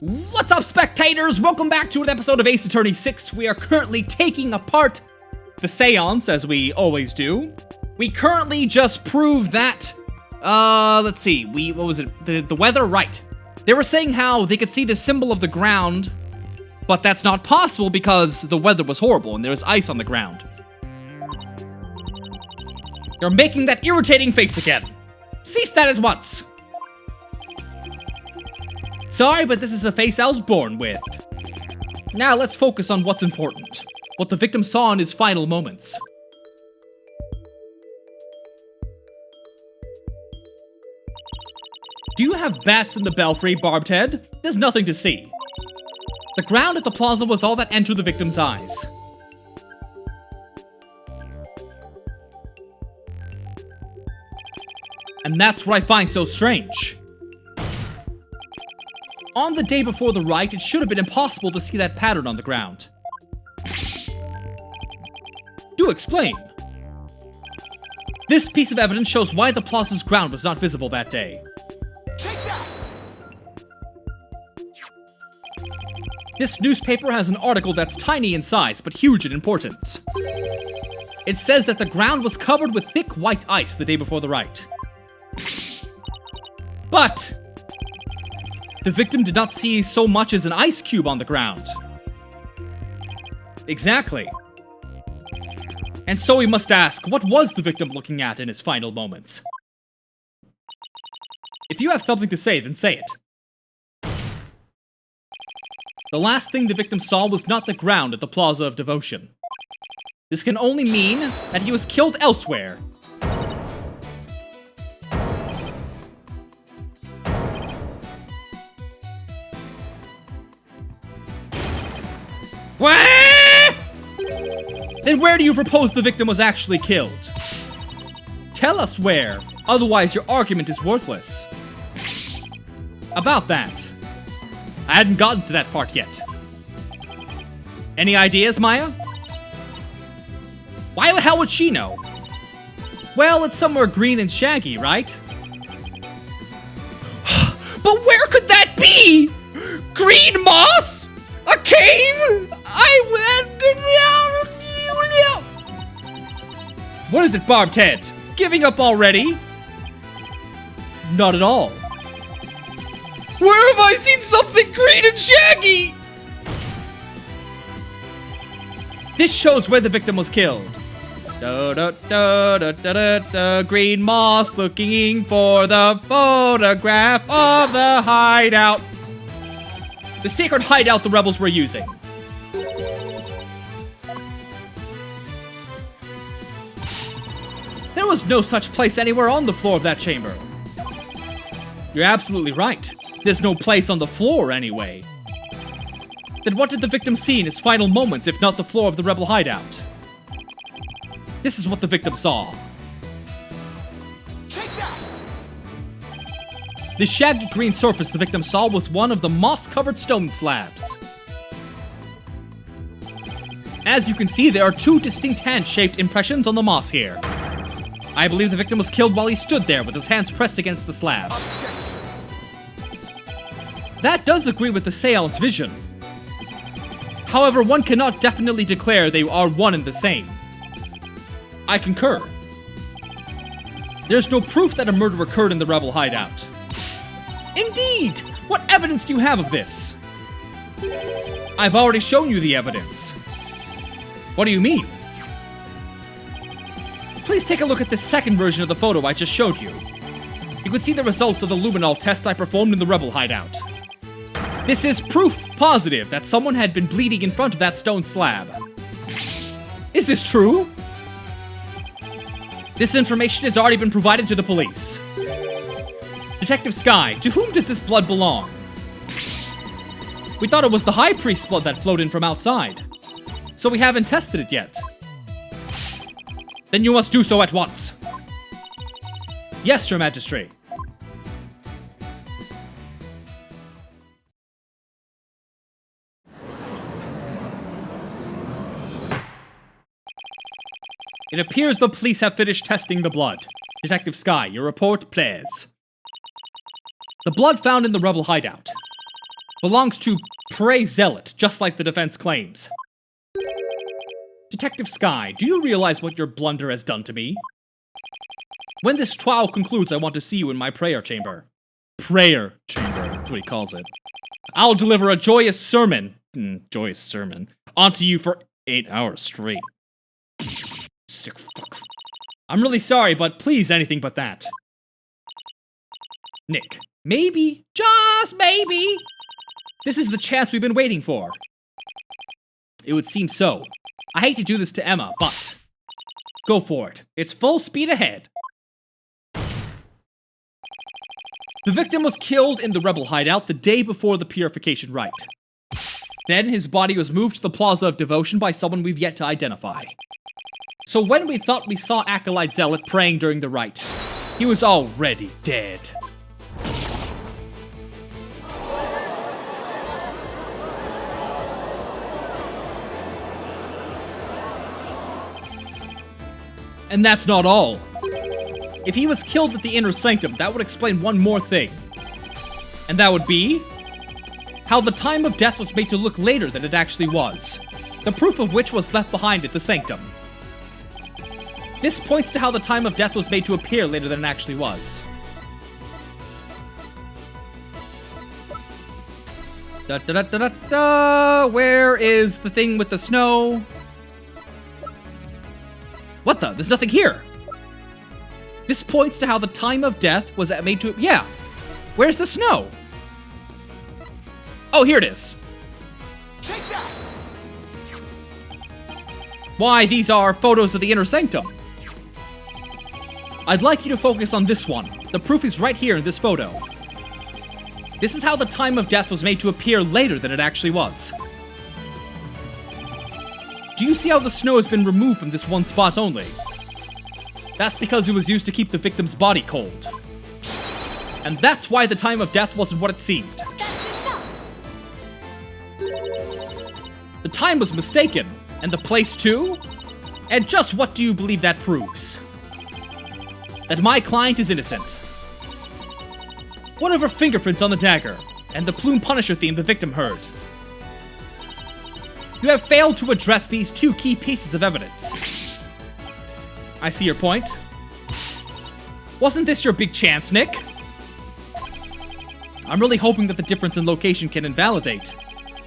What's up, spectators? Welcome back to an episode of Ace Attorney 6. We are currently taking apart the seance, as we always do. We currently just proved that, let's see, what was it? The weather? Right. They were saying how they could see the symbol of the ground, but that's not possible because the weather was horrible and there was ice on the ground. You're making that irritating face again. Cease that at once. Sorry, but this is the face I was born with. Now let's focus on what's important. What the victim saw in his final moments. Do you have bats in the belfry, Barbed Head? There's nothing to see. The ground at the plaza was all that entered the victim's eyes. And that's what I find so strange. On the day before the riot, it should have been impossible to see that pattern on the ground. Do explain. This piece of evidence shows why the plaza's ground was not visible that day. Take that! This newspaper has an article that's tiny in size, but huge in importance. It says that the ground was covered with thick white ice the day before the riot. But the victim did not see so much as an ice cube on the ground. Exactly. And so we must ask, what was the victim looking at in his final moments? If you have something to say, then say it. The last thing the victim saw was not the ground at the Plaza of Devotion. This can only mean that he was killed elsewhere. Then where do you propose the victim was actually killed? Tell us where, otherwise your argument is worthless. About that. I hadn't gotten to that part yet. Any ideas, Maya? Why the hell would she know? Well, it's somewhere green and shaggy, right? But where could that be? Green moss? A cave? What is it, Barbed Head? Giving up already? Not at all. Where have I seen something green and shaggy? This shows where the victim was killed. Green moss looking for the photograph of the hideout. The secret hideout the rebels were using. There was no such place anywhere on the floor of that chamber. You're absolutely right. There's no place on the floor anyway. Then what did the victim see in his final moments if not the floor of the rebel hideout? This is what the victim saw. Take that! The shaggy green surface the victim saw was one of the moss-covered stone slabs. As you can see, there are two distinct hand-shaped impressions on the moss here. I believe the victim was killed while he stood there with his hands pressed against the slab. Objection. That does agree with the seance vision. However, one cannot definitely declare they are one and the same. I concur. There's no proof that a murder occurred in the rebel hideout. Indeed! What evidence do you have of this? I've already shown you the evidence. What do you mean? Please take a look at this second version of the photo I just showed you. You can see the results of the luminol test I performed in the rebel hideout. This is proof positive that someone had been bleeding in front of that stone slab. Is this true? This information has already been provided to the police. Detective Sky, to whom does this blood belong? We thought it was the High Priest's blood that flowed in from outside, so we haven't tested it yet. Then you must do so at once. Yes, Your Majesty. It appears the police have finished testing the blood. Detective Sky, your report, please. The blood found in the rebel hideout. belongs to Prey Zealot, just like the defense claims. Detective Sky, do you realize what your blunder has done to me? When this trial concludes, I want to see you in my prayer chamber. Prayer chamber, that's what he calls it. I'll deliver a joyous sermon, onto you for 8 hours straight. Sick fuck. I'm really sorry, but please anything but that. Nick, maybe, just maybe, this is the chance we've been waiting for. It would seem so. I hate to do this to Emma, but go for it. It's full speed ahead. The victim was killed in the rebel hideout the day before the purification rite. Then his body was moved to the Plaza of Devotion by someone we've yet to identify. So when we thought we saw Acolyte Zealot praying during the rite, he was already dead. And that's not all. If he was killed at the Inner Sanctum, that would explain one more thing. And that would be how the time of death was made to look later than it actually was. The proof of which was left behind at the Sanctum. This points to how the time of death was made to appear later than it actually was. Where is the thing with the snow? What the? There's nothing here. This points to how the time of death was made to... Yeah. Where's the snow? Oh, here it is. Take that! Why, these are photos of the Inner Sanctum. I'd like you to focus on this one. The proof is right here in this photo. This is how the time of death was made to appear later than it actually was. Do you see how the snow has been removed from this one spot only? That's because it was used to keep the victim's body cold. And that's why the time of death wasn't what it seemed. That's enough! The time was mistaken, and the place too? And just what do you believe that proves? That my client is innocent. One of her fingerprints on the dagger, and the Plume Punisher theme the victim heard. You have failed to address these two key pieces of evidence. I see your point. Wasn't this your big chance, Nick? I'm really hoping that the difference in location can invalidate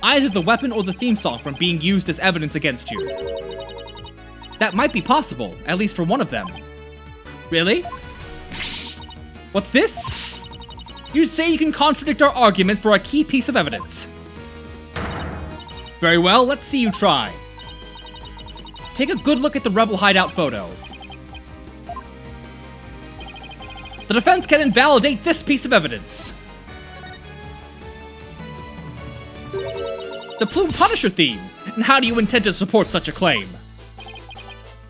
either the weapon or the theme song from being used as evidence against you. That might be possible, at least for one of them. Really? What's this? You say you can contradict our arguments for a key piece of evidence. Very well, let's see you try. Take a good look at the rebel hideout photo. The defense can invalidate this piece of evidence. The Plume Punisher theme, and how do you intend to support such a claim?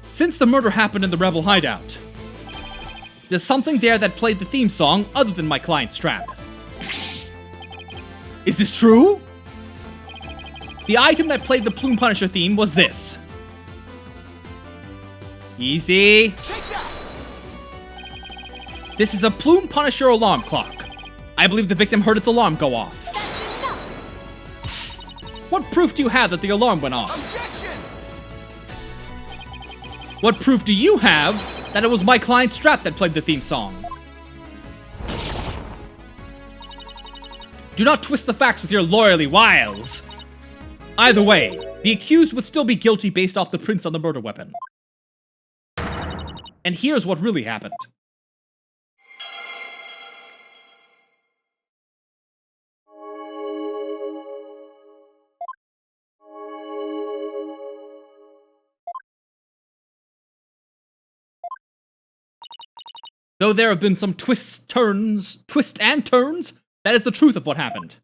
Since the murder happened in the rebel hideout, there's something there that played the theme song other than my client's strap. Is this true? The item that played the Plume Punisher theme was this. Easy. Take that! This is a Plume Punisher alarm clock. I believe the victim heard its alarm go off. That's enough! What proof do you have that the alarm went off? Objection! What proof do you have that it was my client's strap that played the theme song? Do not twist the facts with your lawyerly wiles. Either way, the accused would still be guilty based off the prints on the murder weapon. And here's what really happened. Though there have been some twists and turns, that is the truth of what happened.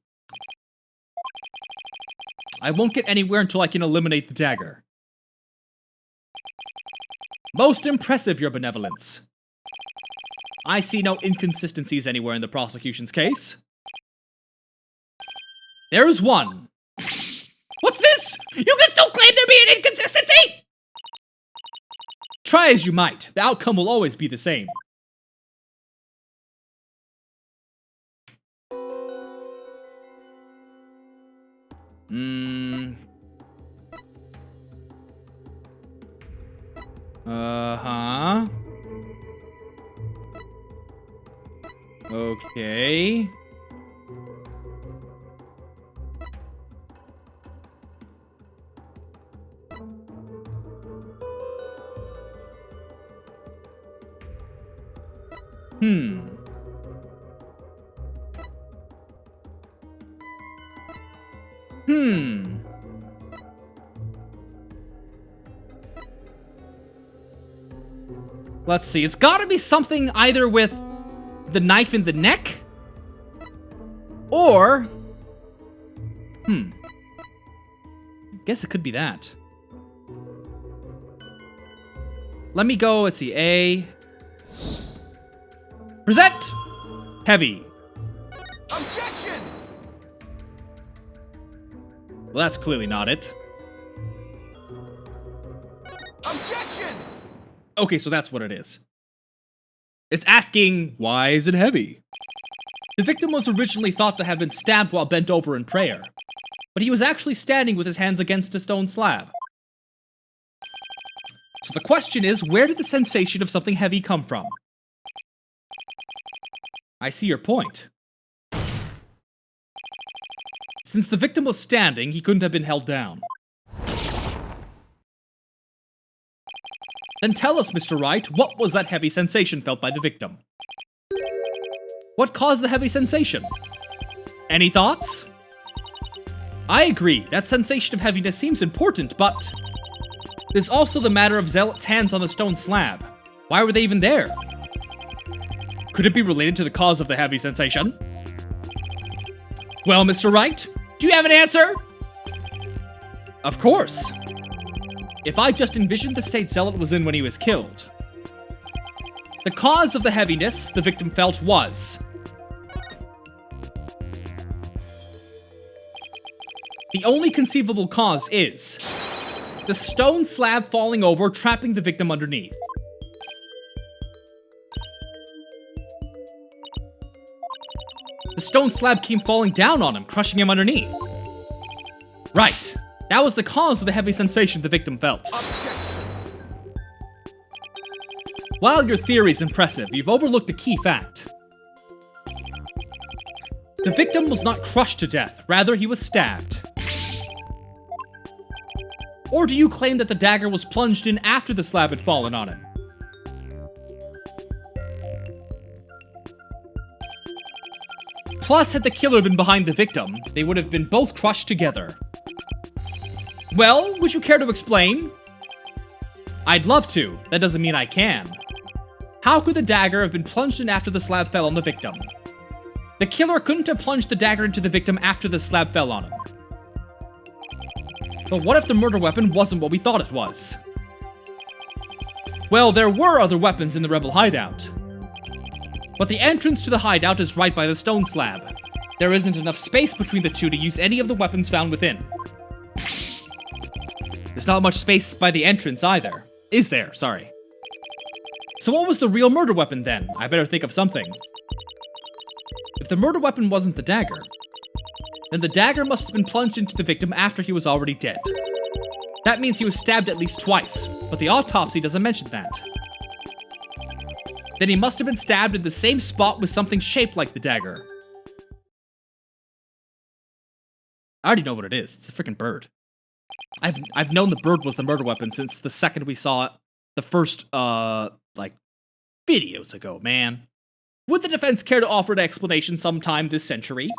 I won't get anywhere until I can eliminate the dagger. Most impressive, your benevolence. I see no inconsistencies anywhere in the prosecution's case. There is one. What's this? You can still claim there be an inconsistency? Try as you might, the outcome will always be the same. Uh-huh. Okay. Let's see. It's gotta be something either with the knife in the neck, or... Guess it could be that. Let me go, let's see, A... Present! Heavy. Objection! Well, that's clearly not it. Objection! Okay, so that's what it is. It's asking, why is it heavy? The victim was originally thought to have been stabbed while bent over in prayer, but he was actually standing with his hands against a stone slab. So the question is, where did the sensation of something heavy come from? I see your point. Since the victim was standing, he couldn't have been held down. Then tell us, Mr. Wright, what was that heavy sensation felt by the victim? What caused the heavy sensation? Any thoughts? I agree, that sensation of heaviness seems important, but... there's also the matter of Zealot's hands on the stone slab. Why were they even there? Could it be related to the cause of the heavy sensation? Well, Mr. Wright, do you have an answer? Of course. If I just envisioned the state Zealot was in when he was killed. The cause of the heaviness the victim felt was... the only conceivable cause is... the stone slab falling over, trapping the victim underneath. The stone slab came falling down on him, crushing him underneath. Right. That was the cause of the heavy sensation the victim felt. Objection! While your theory's impressive, you've overlooked a key fact. The victim was not crushed to death, rather he was stabbed. Or do you claim that the dagger was plunged in after the slab had fallen on him? Plus, had the killer been behind the victim, they would have been both crushed together. Well, would you care to explain? I'd love to. That doesn't mean I can. How could the dagger have been plunged in after the slab fell on the victim? The killer couldn't have plunged the dagger into the victim after the slab fell on him. But what if the murder weapon wasn't what we thought it was? Well, there were other weapons in the rebel hideout. But the entrance to the hideout is right by the stone slab. There isn't enough space between the two to use any of the weapons found within. There's not much space by the entrance either. Is there? Sorry. So what was the real murder weapon then? I better think of something. If the murder weapon wasn't the dagger, then the dagger must have been plunged into the victim after he was already dead. That means he was stabbed at least twice, but the autopsy doesn't mention that. Then he must have been stabbed in the same spot with something shaped like the dagger. I already know what it is. It's a freaking bird. I've known the bird was the murder weapon since the second we saw it, the first, like, videos ago, man. Would the defense care to offer an explanation sometime this century?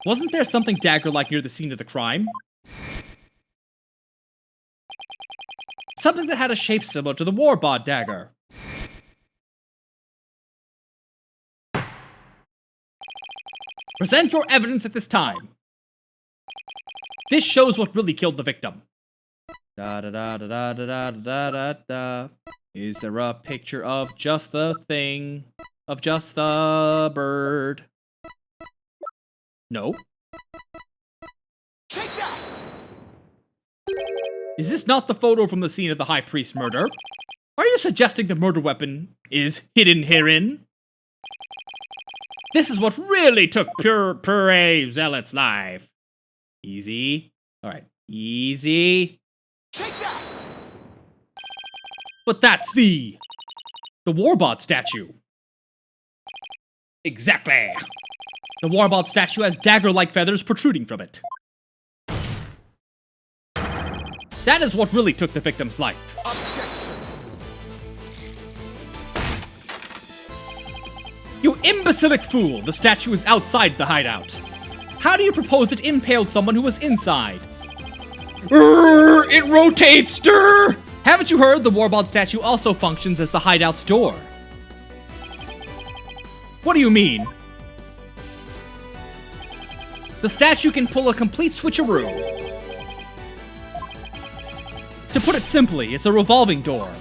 Wasn't there something dagger-like near the scene of the crime? Something that had a shape similar to the Warbod dagger. Present your evidence at this time. This shows what really killed the victim. Da da da da da da da da da. Is there a picture of just the thing? Of just the bird? No. Take that! Is this not the photo from the scene of the High Priest murder? Are you suggesting the murder weapon is hidden herein? This is what really took Pure Zealot's life. Easy. Alright, easy. Take that! But that's the Warbot statue. Exactly. The Warbot statue has dagger-like feathers protruding from it. That is what really took the victim's life. Objection! You imbecilic fool! The statue is outside the hideout. How do you propose it impaled someone who was inside? It rotates, stir! Haven't you heard the Warbot statue also functions as the hideout's door? What do you mean? The statue can pull a complete switcheroo. To put it simply, it's a revolving door.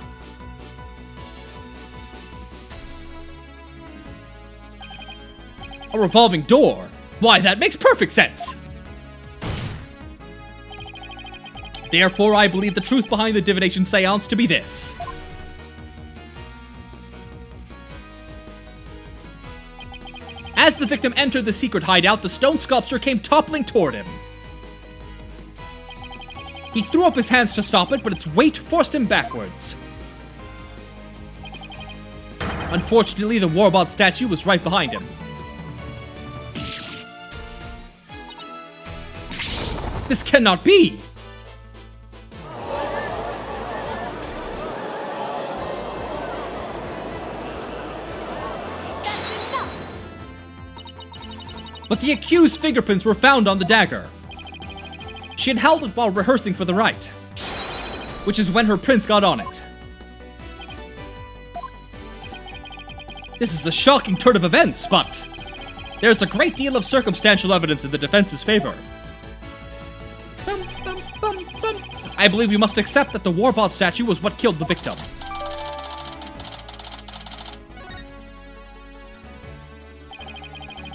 A revolving door? Why, that makes perfect sense! Therefore, I believe the truth behind the divination seance to be this. As the victim entered the secret hideout, the stone sculpture came toppling toward him. He threw up his hands to stop it, but its weight forced him backwards. Unfortunately, the Warbot statue was right behind him. This cannot be! But the accused's fingerprints were found on the dagger. She had held it while rehearsing for the rite, which is when her prints got on it. This is a shocking turn of events, but there's a great deal of circumstantial evidence in the defense's favor. I believe we must accept that the Warbot statue was what killed the victim.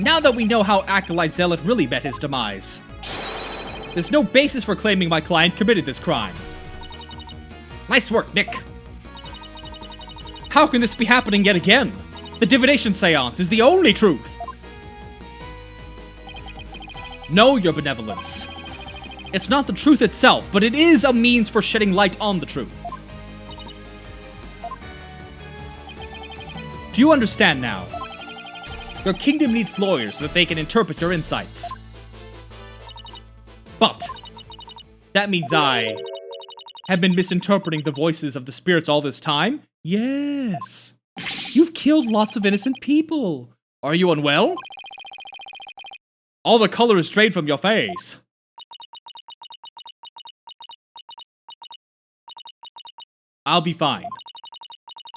Now that we know how Acolyte Zealot really met his demise, there's no basis for claiming my client committed this crime. Nice work, Nick. How can this be happening yet again? The divination seance is the only truth. No, your benevolence. It's not the truth itself, but it is a means for shedding light on the truth. Do you understand now? Your kingdom needs lawyers so that they can interpret your insights. But that means I have been misinterpreting the voices of the spirits all this time? Yes. You've killed lots of innocent people. Are you unwell? All the color is drained from your face. I'll be fine.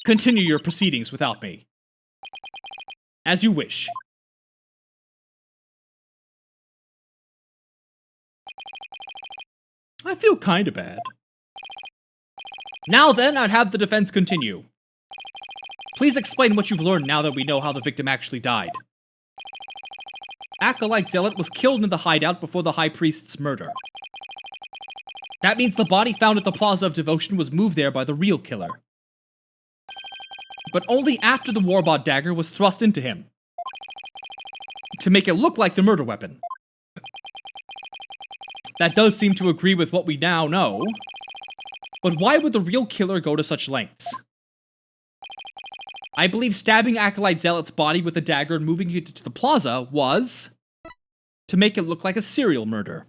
Continue your proceedings without me. As you wish. I feel kinda bad. Now then, I'd have the defense continue. Please explain what you've learned now that we know how the victim actually died. Acolyte Zealot was killed in the hideout before the High Priest's murder. That means the body found at the Plaza of Devotion was moved there by the real killer. But only after the Warbot dagger was thrust into him. To make it look like the murder weapon. That does seem to agree with what we now know. But why would the real killer go to such lengths? I believe stabbing Acolyte Zealot's body with a dagger and moving it to the plaza was to make it look like a serial murder.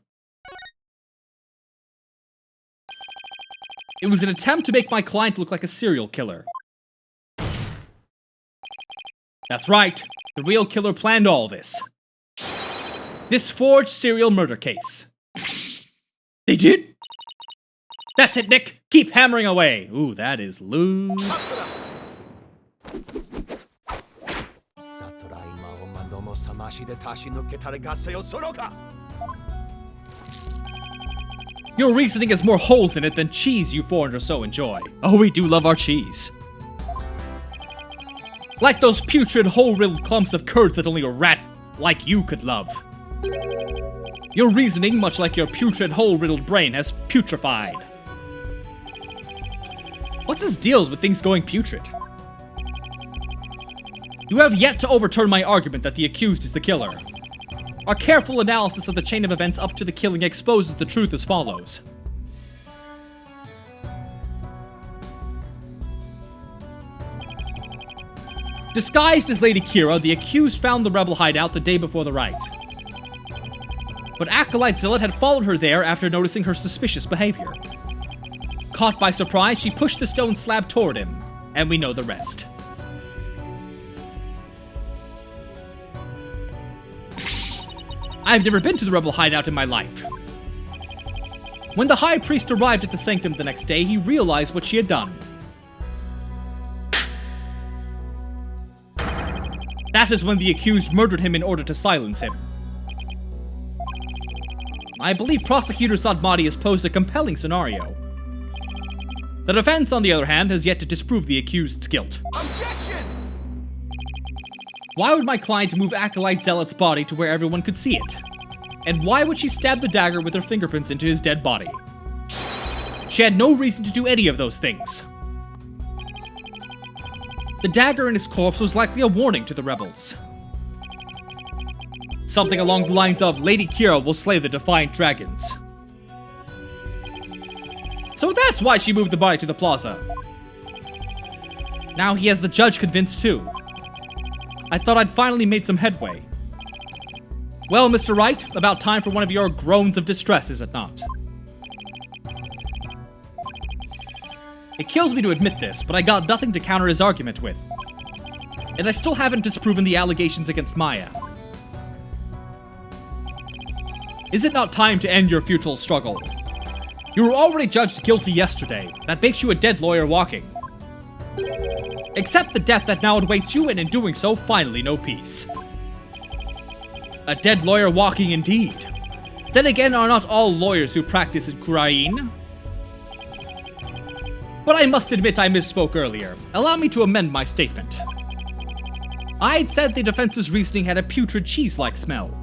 It was an attempt to make my client look like a serial killer. That's right, the real killer planned all this. This forged serial murder case. They did? That's it, Nick! Keep hammering away! Ooh, that is loose. Your reasoning has more holes in it than cheese you foreigners so enjoy. Oh, we do love our cheese. Like those putrid, hole-riddled clumps of curds that only a rat like you could love. Your reasoning, much like your putrid, hole-riddled brain, has putrefied. What's his deals with things going putrid? You have yet to overturn my argument that the accused is the killer. Our careful analysis of the chain of events up to the killing exposes the truth as follows. Disguised as Lady Kira, the accused found the rebel hideout the day before the riot. But Acolyte Zealot had followed her there after noticing her suspicious behavior. Caught by surprise, she pushed the stone slab toward him, and we know the rest. I've never been to the rebel hideout in my life. When the High Priest arrived at the sanctum the next day, he realized what she had done. That is when the accused murdered him in order to silence him. I believe Prosecutor Sadmati has posed a compelling scenario. The defense, on the other hand, has yet to disprove the accused's guilt. Objection! Why would my client move Acolyte Zealot's body to where everyone could see it? And why would she stab the dagger with her fingerprints into his dead body? She had no reason to do any of those things. The dagger in his corpse was likely a warning to the rebels. Something along the lines of, Lady Kira will slay the defiant dragons. So that's why she moved the body to the plaza. Now he has the judge convinced too. I thought I'd finally made some headway. Well, Mr. Wright, about time for one of your groans of distress, is it not? It kills me to admit this, but I got nothing to counter his argument with. And I still haven't disproven the allegations against Maya. Is it not time to end your futile struggle? You were already judged guilty yesterday. That makes you a dead lawyer walking. Accept the death that now awaits you, and in doing so, finally know peace. A dead lawyer walking indeed. Then again, are not all lawyers who practice in Kurain? But I must admit I misspoke earlier. Allow me to amend my statement. I'd said the defense's reasoning had a putrid cheese-like smell.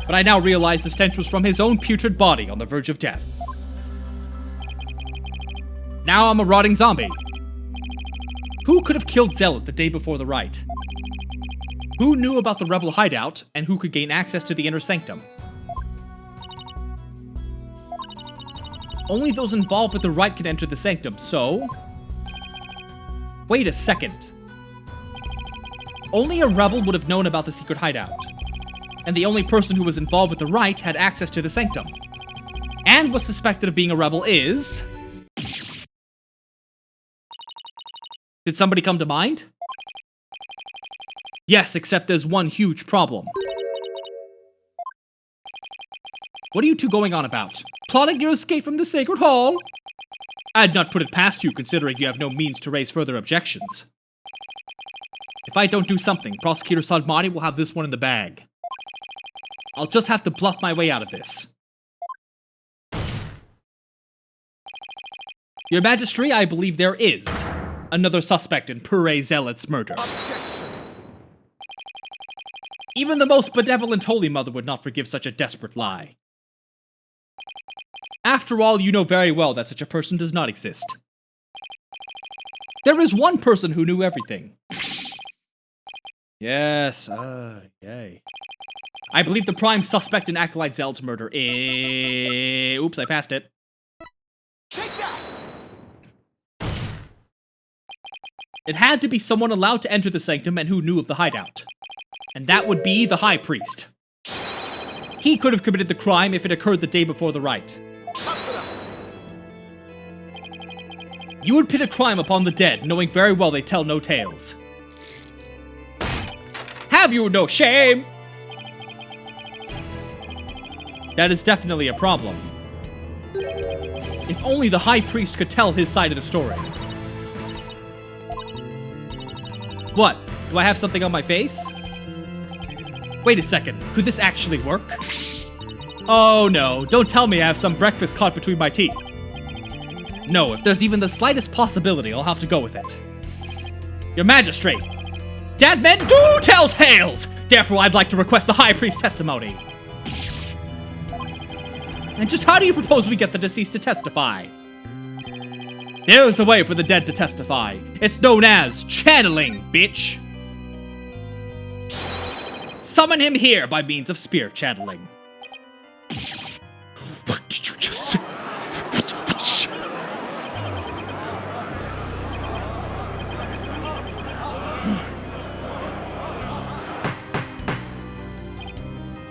But I now realize the stench was from his own putrid body on the verge of death. Now I'm a rotting zombie. Who could have killed Zealot the day before the riot? Who knew about the rebel hideout, and who could gain access to the inner sanctum? Only those involved with the riot could enter the sanctum, so... Wait a second. Only a rebel would have known about the secret hideout. And the only person who was involved with the riot had access to the sanctum. And was suspected of being a rebel is... Did somebody come to mind? Yes, except there's one huge problem. What are you two going on about? Plotting your escape from the Sacred Hall? I'd not put it past you, considering you have no means to raise further objections. If I don't do something, Prosecutor Sadmati will have this one in the bag. I'll just have to bluff my way out of this. Your Majesty, I believe there is another suspect in Pure Zealot's murder. Objection! Even the most benevolent Holy Mother would not forgive such a desperate lie. After all, you know very well that such a person does not exist. There is one person who knew everything. Yes, yay. I believe the prime suspect in Acolyte Zealot's murder is... Oops, I passed it. Take that! It had to be someone allowed to enter the sanctum and who knew of the hideout. And that would be the High Priest. He could have committed the crime if it occurred the day before the riot. You would pit a crime upon the dead, knowing very well they tell no tales. Have you no shame? That is definitely a problem. If only the High Priest could tell his side of the story. What? Do I have something on my face? Wait a second, could this actually work? Oh no, don't tell me I have some breakfast caught between my teeth. No, if there's even the slightest possibility, I'll have to go with it. Your Majesty, dead men do tell tales! Therefore, I'd like to request the High Priest's testimony. And just how do you propose we get the deceased to testify? There's a way for the dead to testify. It's known as channeling, bitch. summon him here by means of spirit channeling. What did you just say?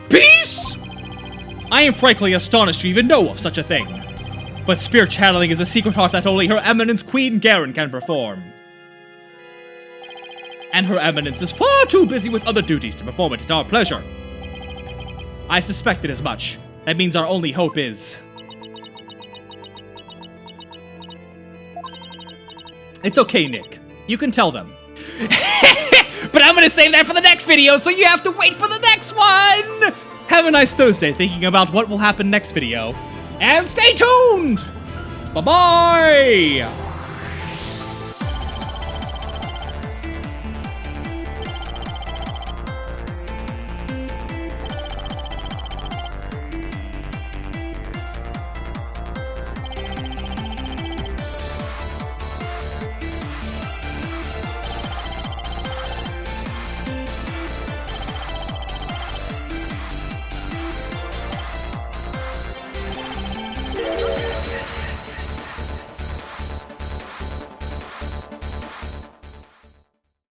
Peace? I am frankly astonished you even know of such a thing. But spirit channeling is a secret art that only Her Eminence Queen Garen can perform. And Her Eminence is far too busy with other duties to perform it at our pleasure. I suspected as much. That means our only hope is... It's okay, Nick. You can tell them. But I'm gonna save that for the next video, so you have to wait for the next one! Have a nice Thursday thinking about what will happen next video. And stay tuned! Bye-bye!